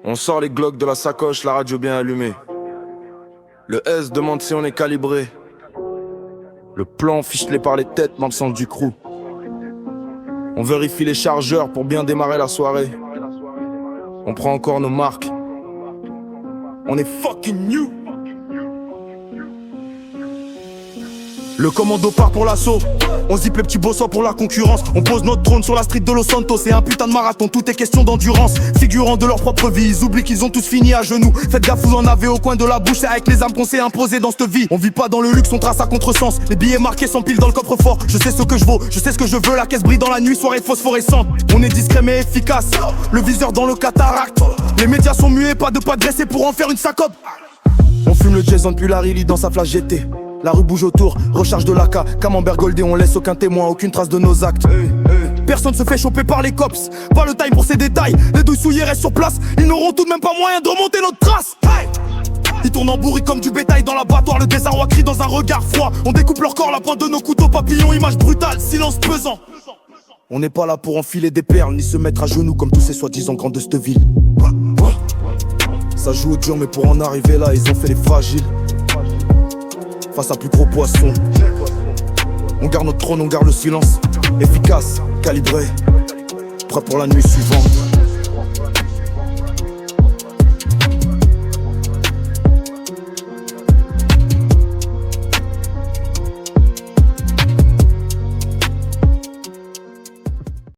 On sort les Glocks de la sacoche, la radio bien allumée. Le S demande si on est calibré. Le plan ficelé par les têtes dans le sens du crew. On vérifie les chargeurs pour bien démarrer la soirée. On prend encore nos marques. On est fucking new. Le commando part pour l'assaut. On zip les petits bossons pour la concurrence. On pose notre trône sur la street de Los Santos. C'est un putain de marathon, tout est question d'endurance. Figurant de leur propre vie, ils oublient qu'ils ont tous fini à genoux. Faites gaffe, vous en avez au coin de la bouche. C'est avec les armes qu'on s'est imposé dans cette vie. On vit pas dans le luxe, on trace à contresens. Les billets marqués s'empilent dans le coffre-fort. Je sais ce que je vaux, je sais ce que je veux. La caisse brille dans la nuit, soirée phosphorescente. On est discret mais efficace. Le viseur dans le cataracte. Les médias sont muets, pas de dressé pour en faire une sacope. On fume le Jason puis la Rilly dans sa flash GT. La rue bouge autour, recharge de l'AK. Camembert goldé, on laisse aucun témoin, aucune trace de nos actes. Personne se fait choper par les cops. Pas le time pour ces détails. Les douilles souillées restent sur place. Ils n'auront tout de même pas moyen de remonter notre trace. Ils tournent en bourrique comme du bétail dans l'abattoir. Le désarroi crie dans un regard froid. On découpe leur corps, la pointe de nos couteaux papillons. Image brutale, silence pesant. On n'est pas là pour enfiler des perles, ni se mettre à genoux comme tous ces soi-disant grands de cette ville. Ça joue au dur mais pour en arriver là, ils ont fait les fragiles. Face à plus gros poissons. On garde notre trône, on garde le silence. Efficace, calibré, prêt pour la nuit suivante.